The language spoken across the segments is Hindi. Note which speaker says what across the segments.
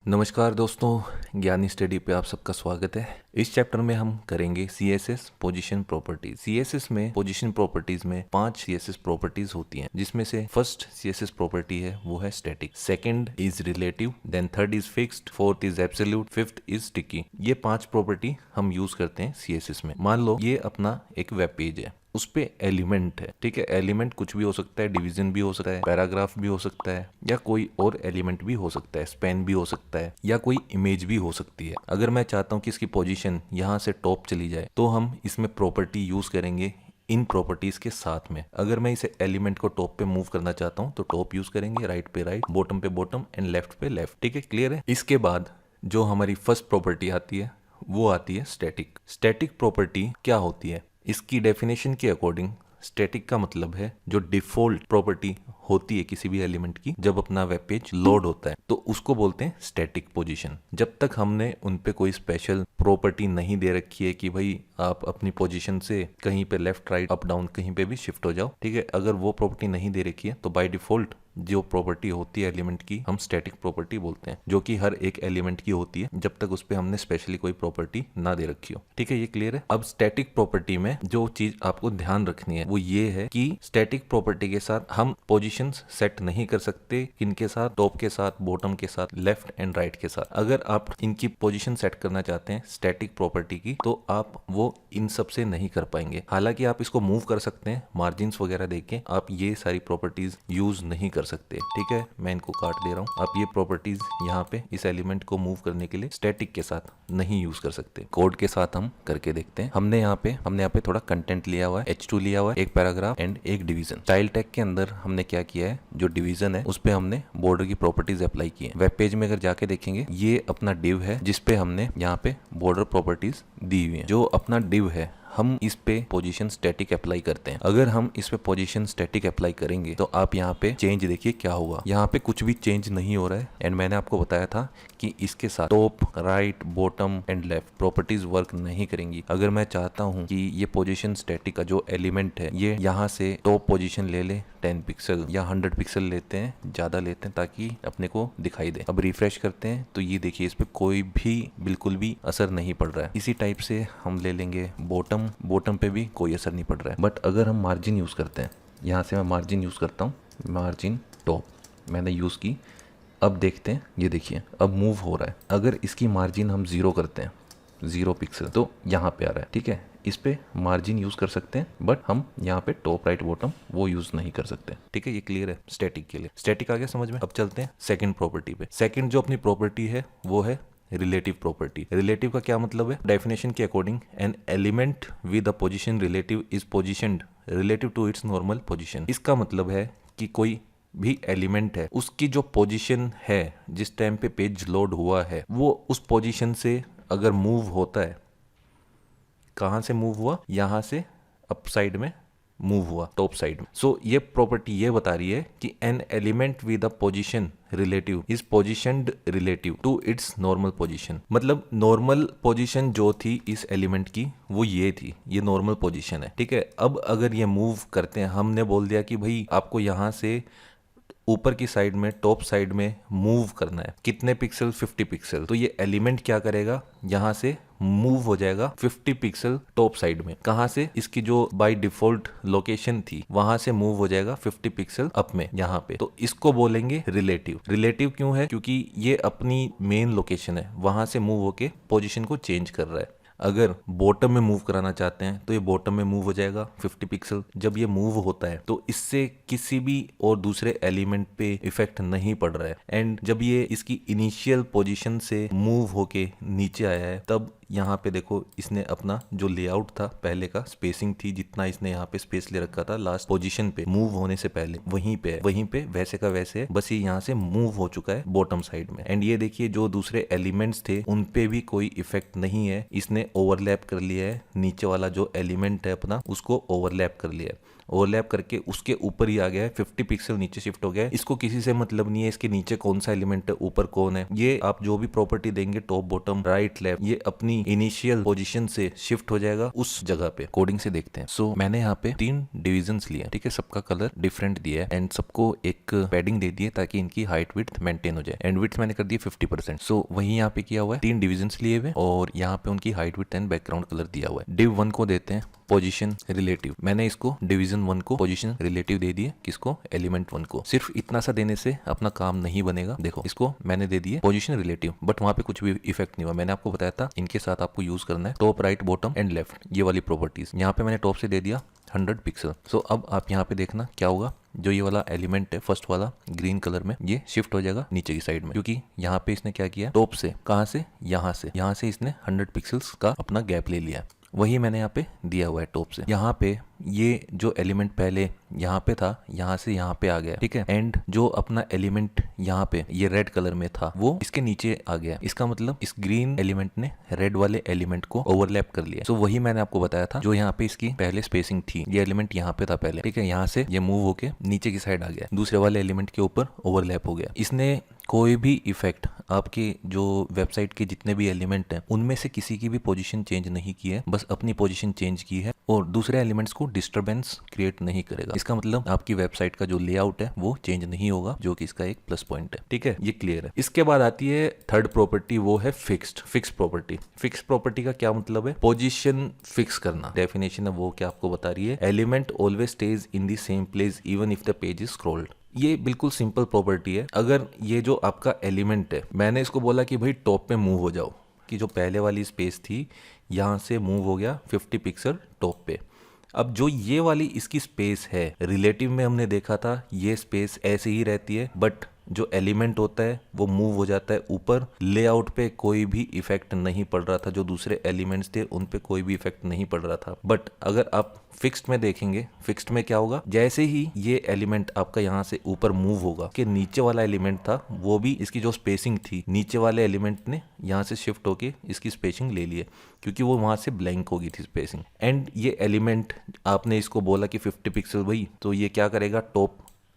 Speaker 1: नमस्कार दोस्तों, ज्ञानी स्टडी पे आप सबका स्वागत है। इस चैप्टर में हम करेंगे CSS पोजीशन प्रॉपर्टीज। CSS में पोजीशन प्रॉपर्टीज में 5 CSS प्रॉपर्टीज होती हैं, जिसमें से फर्स्ट CSS प्रॉपर्टी है वो है static, second is relative, then third is fixed, fourth is absolute, fifth is sticky. ये 5 प्रॉपर्टी हम यूज करते हैं CSS में। मान लो ये अपना एक वेब पेज है, उस पे एलिमेंट है, ठीक है। एलिमेंट कुछ भी हो सकता है, डिवीजन भी हो सकता है, पैराग्राफ भी हो सकता है, या कोई और एलिमेंट भी हो सकता है, स्पेन भी हो सकता है, या कोई इमेज भी हो सकती है। अगर मैं चाहता हूँ कि इसकी पोजीशन यहाँ से टॉप चली जाए, तो हम इसमें प्रॉपर्टी यूज करेंगे इन प्रॉपर्टीज के साथ में। अगर मैं इसे एलिमेंट को टॉप पे मूव करना चाहता हूँ तो टॉप यूज करेंगे, राइट पे राइट, बॉटम पे बॉटम एंड लेफ्ट पे लेफ्ट, ठीक है। क्लियर है। इसके बाद जो हमारी फर्स्ट प्रॉपर्टी आती है वो आती है स्टैटिक। स्टैटिक प्रॉपर्टी क्या होती है? इसकी डेफिनेशन के अकॉर्डिंग स्टैटिक का मतलब है जो डिफॉल्ट प्रॉपर्टी होती है किसी भी एलिमेंट की जब अपना वेब पेज लोड होता है, तो उसको बोलते हैं स्टैटिक पोजीशन। जब तक हमने उन पे कोई स्पेशल प्रॉपर्टी नहीं दे रखी है कि भाई आप अपनी पोजीशन से कहीं पे लेफ्ट राइट अप डाउन कहीं पे भी शिफ्ट हो जाओ, ठीक है। अगर वो प्रॉपर्टी नहीं दे रखी है तो बाय डिफॉल्ट जो प्रॉपर्टी होती है एलिमेंट की हम स्टैटिक प्रॉपर्टी बोलते हैं, जो कि हर एक एलिमेंट की होती है जब तक उस पे हमने स्पेशली कोई प्रॉपर्टी ना दे रखी हो, ठीक है। ये क्लियर है। अब स्टैटिक प्रॉपर्टी में जो चीज आपको ध्यान रखनी है वो ये है कि स्टैटिक प्रॉपर्टी के साथ हम पोजीशंस सेट नहीं कर सकते। किनके साथ? टॉप के साथ, बॉटम के साथ, लेफ्ट एंड राइट के साथ। अगर आप इनकी पोजीशन सेट करना चाहते हैं स्टैटिक प्रॉपर्टी की, तो आप वो इन सब से नहीं कर पाएंगे। हालांकि आप इसको मूव कर सकते हैं, मार्जिन वगैरह देके आप ये सारी प्रॉपर्टीज यूज नहीं कर सकते, ठीक है। मैं इनको काट दे रहा हूँ। आप ये प्रॉपर्टीज यहाँ पे इस एलिमेंट को मूव करने के लिए स्टैटिक के साथ नहीं यूज कर सकते। कोड के साथ हम करके देखते हैं। हमने यहाँ पे थोड़ा कंटेंट लिया हुआ है, H2 लिया हुआ है, एक पैराग्राफ एंड एक डिवीजन। स्टाइल टैग के अंदर हमने क्या किया है, जो डिवीजन है उस पे हमने बॉर्डर की प्रॉपर्टीज अप्लाई की है। वेब पेज में अगर जाके देखेंगे, ये अपना डिव है जिसपे हमने यहाँ पे बॉर्डर प्रॉपर्टीज दी हुई है। जो अपना डिव है हम इस पे पोजीशन स्टैटिक अप्लाई करते हैं। अगर हम इस पे पोजीशन स्टैटिक अप्लाई करेंगे तो आप यहाँ पे चेंज देखिए क्या होगा। यहाँ पे कुछ भी चेंज नहीं हो रहा है। एंड मैंने आपको बताया था कि इसके साथ top, right, bottom and left properties work नहीं करेंगी। अगर मैं चाहता हूँ कि ये पोजीशन स्टैटिक का जो एलिमेंट है ये यहाँ से टॉप पोजीशन ले ले 10 पिक्सल या 100 पिक्सल लेते हैं, ज्यादा लेते हैं ताकि अपने को दिखाई दे। अब रिफ्रेश करते हैं तो ये देखिए इस पे कोई भी बिल्कुल भी असर नहीं पड़ रहा है। इसी टाइप से हम ले लेंगे बॉटम पे भी कोई असर नहीं पड़ रहा है। बट अगर हम मार्जिन यूज करते हैं, यहाँ से मैं मार्जिन यूज करता हूँ, मार्जिन टॉप मैंने यूज की। अब देखते हैं, ये देखिए अब मूव हो रहा है। अगर इसकी मार्जिन हम 0 करते हैं, 0 पिक्सल, तो यहाँ पे आ रहा है, ठीक है। इस पे मार्जिन यूज कर सकते हैं बट हम यहाँ पे टॉप, राइट, बॉटम वो यूज नहीं कर सकते, ठीक है। ये क्लियर है स्टैटिक के लिए। स्टैटिक आ गया समझ में। अब चलते हैं सेकंड प्रॉपर्टी पे। सेकंड जो अपनी प्रॉपर्टी है वो है रिलेटिव प्रॉपर्टी। रिलेटिव का क्या मतलब है? डेफिनेशन के according an element with a position relative is positioned relative to its normal position. इसका मतलब है कि कोई भी एलिमेंट है, उसकी जो पोजीशन है जिस टाइम पे पेज लोड हुआ है, वो उस पोजीशन से अगर मूव होता है, कहां से मूव हुआ? यहां से अप साइड में मूव हुआ, टॉप साइड में। सो ये प्रॉपर्टी ये बता रही है कि an element with a position relative is positioned relative to its normal position. मतलब नॉर्मल पोजीशन जो थी इस एलिमेंट की वो ये थी, ये नॉर्मल पोजीशन है, ठीक है। अब अगर ये मूव करते हैं, हमने बोल दिया कि भाई आपको यहां से ऊपर की साइड में, टॉप साइड में मूव करना है, कितने पिक्सल? 50 पिक्सल। तो ये एलिमेंट क्या करेगा, यहां से मूव हो जाएगा 50 पिक्सल टॉप साइड में। कहां से? इसकी जो बाय डिफॉल्ट लोकेशन थी वहां से मूव हो जाएगा 50 पिक्सल अप में, यहाँ पे। तो इसको बोलेंगे रिलेटिव। रिलेटिव क्यों है? क्योंकि ये अपनी मेन लोकेशन है, वहां से मूव होके पोजीशन को चेंज कर रहा है। अगर बॉटम में मूव कराना चाहते हैं तो ये बॉटम में मूव हो जाएगा 50 पिक्सल। जब ये मूव होता है तो इससे किसी भी और दूसरे एलिमेंट पे इफेक्ट नहीं पड़ रहा है। एंड जब ये इसकी इनिशियल पोजीशन से मूव होके नीचे आया है, तब यहाँ पे देखो इसने अपना जो लेआउट था पहले का, स्पेसिंग थी, जितना इसने यहाँ पे स्पेस ले रखा था लास्ट पोजीशन पे मूव होने से पहले, वहीं पे वैसे का वैसे, बस ये यहाँ से मूव हो चुका है बॉटम साइड में। एंड ये देखिए जो दूसरे एलिमेंट्स थे उन पे भी कोई इफेक्ट नहीं है, इसने ओवरलैप कर लिया है, नीचे वाला जो एलिमेंट है अपना उसको ओवरलैप कर लिया है। ओवरलैप करके उसके ऊपर ही आ गया है, 50 पिक्सल नीचे शिफ्ट हो गया है। इसको किसी से मतलब नहीं है इसके नीचे कौन सा एलिमेंट है, ऊपर कौन है। ये आप जो भी प्रॉपर्टी देंगे टॉप बॉटम राइट लेफ्ट, ये अपनी इनिशियल पोजीशन से शिफ्ट हो जाएगा उस जगह पे। कोडिंग से देखते हैं। सो मैंने यहाँ पे 3 डिविजन्स लिए, ठीक है, सबका कलर डिफरेंट दिया है एंड सबको एक पैडिंग दे दी है ताकि इनकी हाइट विड्थ मेंटेन हो जाए। एंड विड्थ मैंने कर दी 50%। सो वही यहाँ पे किया हुआ है, 3 डिविजन्स लिए हुए और यहाँ पे उनकी height width and background colour दिया हुआ है। डिव 1 को देते हैं पोजीशन रिलेटिव। मैंने इसको डिवीजन 1 को पोजीशन रिलेटिव दे दिए, किसको, एलिमेंट 1 को। सिर्फ इतना सा देने से अपना काम नहीं बनेगा। देखो इसको मैंने दे दिए पोजीशन रिलेटिव, बट वहां पे कुछ भी इफेक्ट नहीं हुआ। मैंने आपको बताया था इनके साथ आपको यूज करना है top right bottom and left, ये वाली प्रॉपर्टीज। यहाँ पे मैंने टॉप से दे दिया 100 पिक्सल। सो अब आप यहाँ पे देखना क्या होगा, जो ये वाला एलिमेंट है फर्स्ट वाला ग्रीन कलर में, ये शिफ्ट हो जाएगा नीचे की साइड में, क्योंकि यहाँ पे इसने क्या किया, टॉप से, कहाँ से, यहाँ से इसने 100 पिक्सल्स का अपना गैप ले लिया। वही मैंने यहाँ पे दिया हुआ है टॉप से। यहाँ पे ये जो एलिमेंट पहले यहाँ पे था, यहाँ से यहाँ पे आ गया, ठीक है। एंड जो अपना एलिमेंट यहाँ पे ये रेड कलर में था वो इसके नीचे आ गया। इसका मतलब इस ग्रीन एलिमेंट ने रेड वाले एलिमेंट को ओवरलैप कर लिया। सो वही मैंने आपको बताया था, जो यहाँ पे इसकी पहले स्पेसिंग थी, ये एलिमेंट यहाँ पे था पहले, ठीक है, यहाँ से ये मूव होके नीचे की साइड आ गया, दूसरे वाले एलिमेंट के ऊपर ओवरलैप हो गया। इसने कोई भी इफेक्ट आपके जो वेबसाइट के जितने भी एलिमेंट हैं उनमें से किसी की भी पोजीशन चेंज नहीं की है, बस अपनी पोजीशन चेंज की है और दूसरे एलिमेंट्स को डिस्टरबेंस क्रिएट नहीं करेगा। इसका मतलब आपकी वेबसाइट का जो लेआउट है वो चेंज नहीं होगा, जो कि इसका एक प्लस पॉइंट है, ठीक है, ये क्लियर है। इसके बाद आती है थर्ड प्रॉपर्टी, वो है फिक्स प्रॉपर्टी। फिक्स प्रॉपर्टी का क्या मतलब है, पोजीशन फिक्स करना। डेफिनेशन है वो क्या आपको बता रही है, element always stage in the same place even if the page is scrolled. ये बिल्कुल सिंपल प्रॉपर्टी है। अगर ये जो आपका एलिमेंट है, मैंने इसको बोला कि भाई टॉप पे मूव हो जाओ, कि जो पहले वाली स्पेस थी यहाँ से मूव हो गया 50 पिक्सल टॉप पे। अब जो ये वाली इसकी स्पेस है, रिलेटिव में हमने देखा था ये स्पेस ऐसे ही रहती है, बट जो एलिमेंट होता है वो मूव हो जाता है ऊपर। लेआउट पे कोई भी इफेक्ट नहीं पड़ रहा था, जो दूसरे एलिमेंट्स थे उन पे कोई भी इफेक्ट नहीं पड़ रहा था। बट अगर आप फिक्स्ड में देखेंगे, फिक्स्ड में क्या होगा, जैसे ही ये एलिमेंट आपका यहाँ से ऊपर मूव होगा, कि नीचे वाला एलिमेंट था वो भी, इसकी जो स्पेसिंग थी नीचे वाले एलिमेंट ने यहाँ से शिफ्ट होके इसकी स्पेसिंग ले ली है, क्योंकि वो वहां से ब्लैंक हो गई थी स्पेसिंग। एंड ये एलिमेंट आपने इसको बोला कि 50 पिक्सल भाई, तो ये क्या करेगा,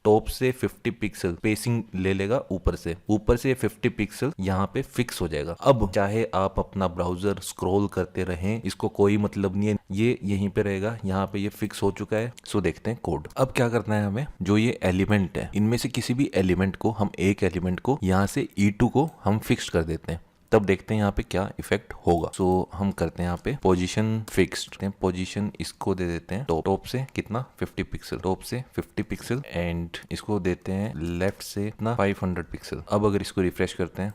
Speaker 1: टॉप से 50 पिक्सल स्पेसिंग ले लेगा, ऊपर से 50 पिक्सल यहाँ पे फिक्स हो जाएगा। अब चाहे आप अपना ब्राउजर स्क्रॉल करते रहें, इसको कोई मतलब नहीं है, ये यहीं पे रहेगा, यहाँ पे ये फिक्स हो चुका है। सो देखते हैं कोड। अब क्या करना है हमें, जो ये एलिमेंट है इनमें से किसी भी एलिमेंट को, हम एक एलिमेंट को यहाँ से E2 को हम फिक्स कर देते हैं, तब देखते हैं यहाँ पे क्या इफेक्ट होगा। सो हम करते हैं यहाँ पे पोजीशन फिक्स्ड, पोजीशन इसको दे देते हैं टॉप से कितना 50 पिक्सल, टॉप से 50 पिक्सल, एंड इसको देते हैं लेफ्ट से कितना 500 पिक्सल। अब अगर इसको रिफ्रेश करते हैं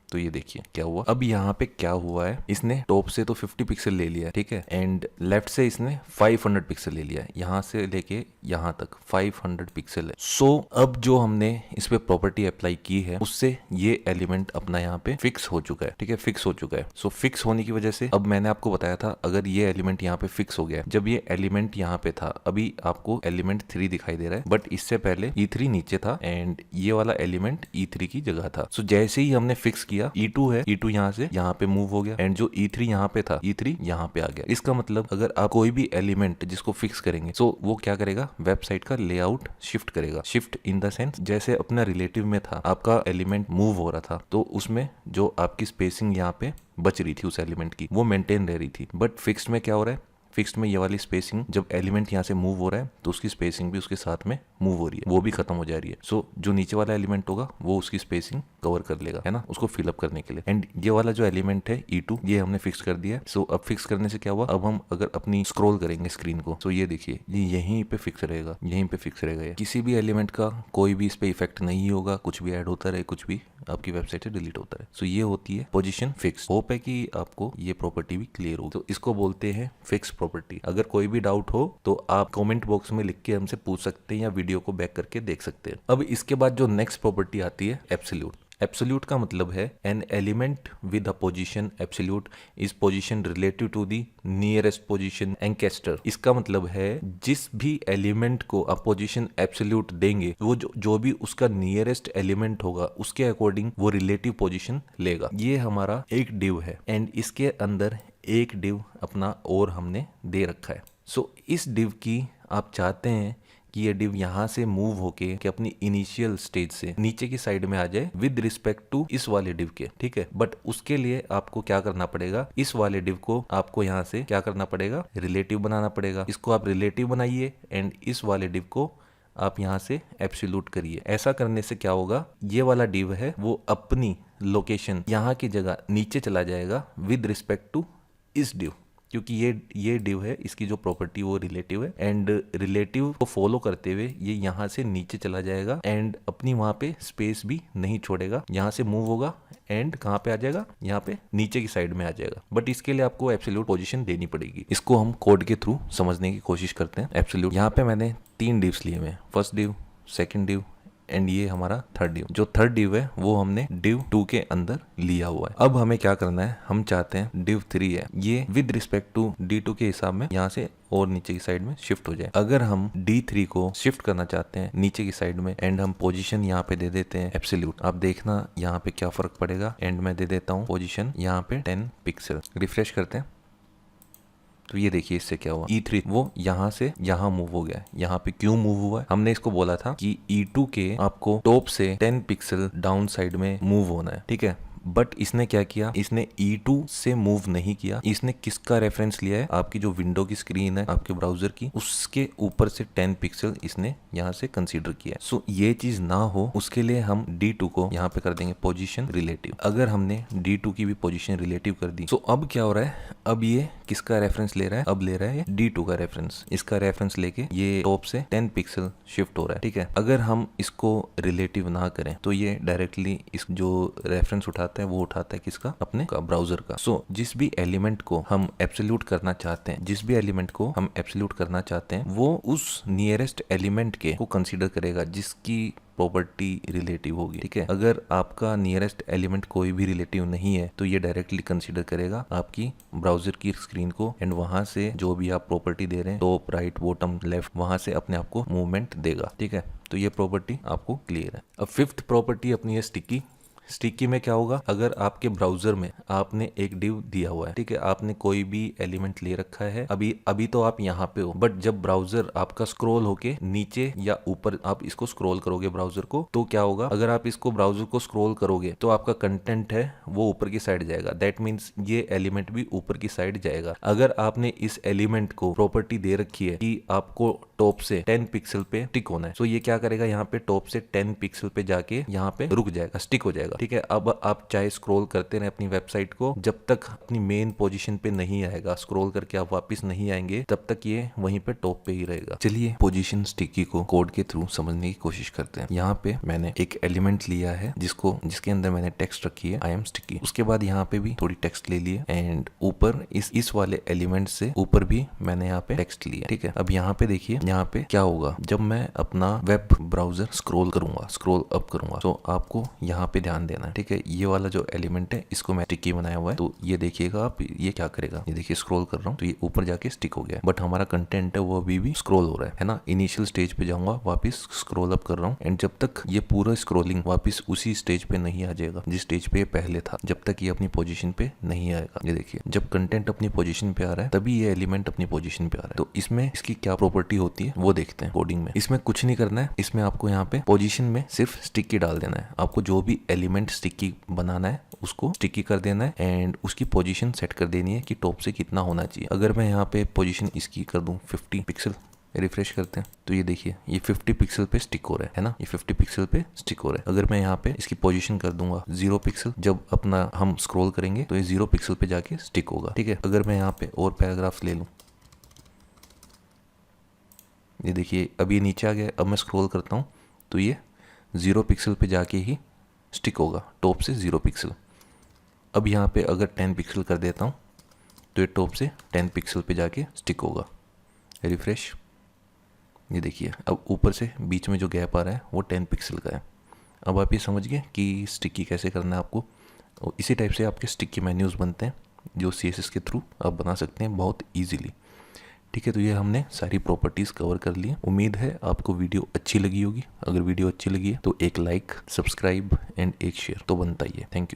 Speaker 1: तो ये देखिए क्या हुआ। अब यहाँ पे क्या हुआ है, इसने टॉप से तो 50 पिक्सल ले लिया, ठीक है, एंड लेफ्ट से इसने 500 पिक्सल ले लिया, यहाँ से लेके यहाँ तक 500 पिक्सल है। सो अब जो हमने इस पे प्रॉपर्टी अप्लाई की है उससे ये एलिमेंट अपना यहाँ पे फिक्स हो चुका है, ठीक है, फिक्स हो चुका है। सो फिक्स होने की वजह से अब मैंने आपको बताया था, अगर ये एलिमेंट यहाँ पे फिक्स हो गया, जब ये एलिमेंट यहाँ पे था, अभी आपको एलिमेंट 3 दिखाई दे रहा है, बट इससे पहले E3 नीचे था एंड ये वाला एलिमेंट E3 की जगह था। सो जैसे ही हमने फिक्स किया, E2 है, E2 यहाँ से यहाँ पे मूव हो गया, एंड जो E3 यहाँ पे था, E3 यहाँ पे आ गया। इसका मतलब अगर आप कोई भी एलिमेंट जिसको फिक्स करेंगे, सो वो क्या करेगा, वेबसाइट का लेआउट शिफ्ट करेगा। शिफ्ट इन द सेंस, जैसे अपना रिलेटिव में था, आपका एलिमेंट मूव हो रहा था, तो उसमें जो आपकी स्पेसिंग यहाँ पे बच रही थी उस एलिमेंट की, वो मेंटेन रह रही थी। बट फिक्स्ड में क्या हो रहा है, फिक्स्ड में ये वाली स्पेसिंग, जब एलिमेंट यहाँ से मूव हो रहा है तो उसकी स्पेसिंग भी उसके साथ में मूव हो रही है, वो भी खत्म हो जा रही है। सो जो नीचे वाला एलिमेंट होगा वो उसकी स्पेसिंग कवर कर लेगा, है ना, उसको फिलअप करने के लिए। एंड ये वाला जो एलिमेंट है E2, ये हमने फिक्स कर दिया। सो अब फिक्स करने से क्या हुआ, अब हम अगर अपनी स्क्रॉल करेंगे स्क्रीन को, तो ये देखिए ये यहीं पे फिक्स रहेगा, यहीं पे फिक्स रहेगा। ये किसी भी एलिमेंट का कोई भी इस पे इफेक्ट नहीं होगा, कुछ भी ऐड होता रहे, कुछ भी आपकी वेबसाइट से डिलीट होता रहे। सो ये होती है पोजीशन फिक्स। होप है कि आपको ये प्रॉपर्टी भी क्लियर हो। तो इसको बोलते हैं फिक्स प्रॉपर्टी। अगर कोई भी डाउट हो तो आप कमेंट बॉक्स में लिख के हमसे पूछ सकते हैं या वीडियो को बैक करके देख सकते हैं। अब इसके बाद जो नेक्स्ट प्रॉपर्टी आती है एब्सोल्यूट। एब्सोल्यूट का मतलब है an element with a position absolute is position relative to the nearest position ancestor. इसका मतलब है जिस भी एलिमेंट को आप पोजीशन एब्सोल्यूट देंगे, वो जो भी उसका नियरेस्ट एलिमेंट होगा उसके अकॉर्डिंग वो रिलेटिव पोजीशन लेगा। ये हमारा एक डिव है एंड इसके अंदर एक डिव अपना और हमने दे रखा है। सो इस डिव की आप चाहते हैं कि ये div यहाँ से मूव होके कि अपनी इनिशियल स्टेज से नीचे की साइड में आ जाए विद रिस्पेक्ट टू इस वाले div के, ठीक है। बट उसके लिए आपको क्या करना पड़ेगा, इस वाले div को आपको यहाँ से क्या करना पड़ेगा, रिलेटिव बनाना पड़ेगा। इसको आप रिलेटिव बनाइए एंड इस वाले div को आप यहाँ से एब्सोल्यूट करिए। ऐसा करने से क्या होगा, ये वाला div है वो अपनी लोकेशन यहाँ की जगह नीचे चला जाएगा विद रिस्पेक्ट टू इस div, क्योंकि ये div है, इसकी जो प्रॉपर्टी वो रिलेटिव है एंड रिलेटिव को फॉलो करते हुए ये यहाँ से नीचे चला जाएगा एंड अपनी वहाँ पे स्पेस भी नहीं छोड़ेगा, यहाँ से मूव होगा एंड कहाँ पे आ जाएगा, यहाँ पे नीचे की साइड में आ जाएगा। बट इसके लिए आपको एब्सोल्यूट पोजीशन देनी पड़ेगी। इसको हम कोड के थ्रू समझने की कोशिश करते हैं। एब्सोल्यूट, यहाँ पे मैंने 3 divs लिए हुए, first div, second div and ये हमारा थर्ड div। जो थर्ड div है वो हमने div 2 के अंदर लिया हुआ है। अब हमें क्या करना है, हम चाहते हैं div 3 है ये विद रिस्पेक्ट टू D2 के हिसाब में यहाँ से और नीचे की साइड में शिफ्ट हो जाए। अगर हम D3 को शिफ्ट करना चाहते हैं नीचे की साइड में एंड हम पोजीशन यहाँ पे दे देते हैं एब्सोल्यूट, आप देखना यहाँ पे क्या फर्क पड़ेगा। एंड मैं दे देता हूँ पोजीशन यहाँ पे 10 पिक्सल। रिफ्रेश करते हैं तो ये देखिए इससे क्या हुआ, E3 वो यहाँ से यहाँ मूव हो गया है। यहाँ पे क्यों मूव हुआ है, हमने इसको बोला था कि E2 के आपको टॉप से 10 पिक्सल डाउन साइड में मूव होना है, ठीक है। बट इसने क्या किया, इसने E2 से मूव नहीं किया। इसने किसका रेफरेंस लिया है, आपकी जो विंडो की स्क्रीन है आपके ब्राउजर की, उसके ऊपर से 10 पिक्सल इसने यहाँ से कंसीडर किया है। सो ये चीज ना हो उसके लिए हम D2 को यहाँ पे कर देंगे पोजीशन रिलेटिव। अगर हमने D2 की भी पोजीशन रिलेटिव कर दी, सो अब क्या हो रहा है, अब ये किसका रेफरेंस ले रहा है, अब ले रहा है D2 का रेफरेंस। इसका रेफरेंस लेके ये टॉप से 10 पिक्सल शिफ्ट हो रहा है, ठीक है। अगर हम इसको रिलेटिव ना करें तो ये डायरेक्टली इस जो रेफरेंस उठाता है वो उठाता है किसका, अपने का ब्राउजर का। सो जिस भी एलिमेंट को हम एब्सोल्यूट करना चाहते हैं, जिस भी एलिमेंट को हम एब्सोल्यूट करना चाहते हैं वो उस नियरेस्ट एलिमेंट के को कंसीडर करेगा जिसकी प्रॉपर्टी रिलेटिव होगी, ठीक है। अगर आपका नियरेस्ट एलिमेंट कोई भी रिलेटिव नहीं है तो ये डायरेक्टली कंसीडर करेगा आपकी ब्राउजर की स्क्रीन को एंड वहां से जो भी आप प्रॉपर्टी दे रहे हैं, टॉप, राइट, बॉटम, लेफ्ट, वहां से अपने आप को मूवमेंट देगा, ठीक है। तो ये प्रॉपर्टी आपको क्लियर है। अब फिफ्थ प्रॉपर्टी अपनी है स्टिकी। स्टिकी में क्या होगा, अगर आपके ब्राउजर में आपने एक div दिया हुआ है, ठीक है, आपने कोई भी एलिमेंट ले रखा है, अभी तो आप यहाँ पे हो, बट जब ब्राउजर आपका स्क्रॉल होके नीचे या ऊपर आप इसको स्क्रॉल करोगे ब्राउजर को, तो क्या होगा, अगर आप इसको ब्राउजर को स्क्रॉल करोगे तो आपका कंटेंट है वो ऊपर की साइड जाएगा। दैट मीन्स ये एलिमेंट भी ऊपर की साइड जाएगा। अगर आपने इस एलिमेंट को प्रॉपर्टी दे रखी है कि आपको टॉप से 10 पिक्सल पे टिक होना है, तो ये क्या करेगा, यहाँ पे टॉप से 10 पिक्सल पे जाके यहाँ पे रुक जाएगा, स्टिक हो जाएगा, ठीक है। अब आप चाहे स्क्रॉल करते रहे अपनी वेबसाइट को, जब तक अपनी मेन पोजीशन पे नहीं आएगा, स्क्रॉल करके आप वापस नहीं आएंगे, तब तक ये वहीं पे टॉप पे ही रहेगा। चलिए पोजीशन स्टिकी को कोड के थ्रू समझने की कोशिश करते हैं। यहाँ पे मैंने एक एलिमेंट लिया है जिसके अंदर मैंने टेक्स्ट रखी है आई एम स्टिकी। उसके बाद यहाँ पे भी थोड़ी टेक्स्ट ले ली है एंड ऊपर इस वाले एलिमेंट से ऊपर भी मैंने यहाँ पे टेक्स्ट लिया, ठीक है। अब यहाँ पे देखिए, यहाँ पे क्या होगा, जब मैं अपना वेब ब्राउजर स्क्रॉल करूंगा, स्क्रॉल अप करूंगा, तो आपको यहाँ पे ध्यान देना है, ठीक है। ये वाला जो एलिमेंट है इसको मैं स्टिकी बनाया हुआ है, तो ये देखिएगा आप, ये क्या करेगा, ये देखिए स्क्रॉल कर रहा हूँ तो ये ऊपर जाके स्टिक हो गया, बट हमारा कंटेंट है वो अभी भी स्क्रॉल हो रहा है ना। इनिशियल स्टेज पे जाऊंगा, वापस स्क्रॉल अप कर रहा हूँ एंड जब तक ये पूरा स्क्रॉलिंग वापस उसी स्टेज पे नहीं आ जाएगा जिस स्टेज पे पहले था, जब तक ये अपनी पोजीशन पे नहीं आएगा। ये देखिए, जब कंटेंट अपनी पोजीशन पे आ रहा है तभी ये एलिमेंट अपनी पोजीशन पे आ रहा है। तो इसमें इसकी क्या प्रॉपर्टी होती है वो देखते हैं कोडिंग में। इसमें कुछ नहीं करना है, इसमें आपको यहाँ पे पोजीशन में सिर्फ स्टिकी डाल देना है। आपको जो भी एलिमेंट स्टिकी बनाना है उसको स्टिकी कर देना है एंड उसकी पोजीशन सेट कर देनी है कि टॉप से कितना होना चाहिए। अगर मैं यहाँ पे पोजीशन इसकी कर दूं 50 पिक्सल, रिफ्रेश करते हैं तो ये देखिए ये 50 पिक्सल पे स्टिक हो रहा है ना, ये 50 पिक्सल पे स्टिक हो रहा है। अगर मैं यहाँ पे इसकी पोजीशन कर दूंगा 0 पिक्सल, जब अपना हम स्क्रॉल करेंगे तो ये 0 पिक्सल पे जाके स्टिक होगा, ठीक है। अगर मैं यहाँ पे और पैराग्राफ ले लूँ, ये देखिए अभी नीचे आ गया, अब मैं स्क्रॉल करता हूँ तो ये 0 पिक्सल पे जाके ही स्टिक होगा, टॉप से 0 पिक्सल। अब यहाँ पे अगर 10 पिक्सल कर देता हूँ तो ये टॉप से 10 पिक्सल पे जाके स्टिक होगा। रिफ्रेश, ये देखिए अब ऊपर से बीच में जो गैप आ रहा है वो 10 पिक्सल का है। अब आप ये समझ गए कि स्टिकी कैसे करना है आपको। और इसी टाइप से आपके स्टिकी मेन्यूज़ बनते हैं जो CSS के थ्रू आप बना सकते हैं बहुत ईजीली, ठीक है। तो ये हमने सारी प्रॉपर्टीज़ कवर कर ली। उम्मीद है आपको वीडियो अच्छी लगी होगी। अगर वीडियो अच्छी लगी है तो एक लाइक, सब्सक्राइब एंड एक शेयर तो बनता ही है। Thank you.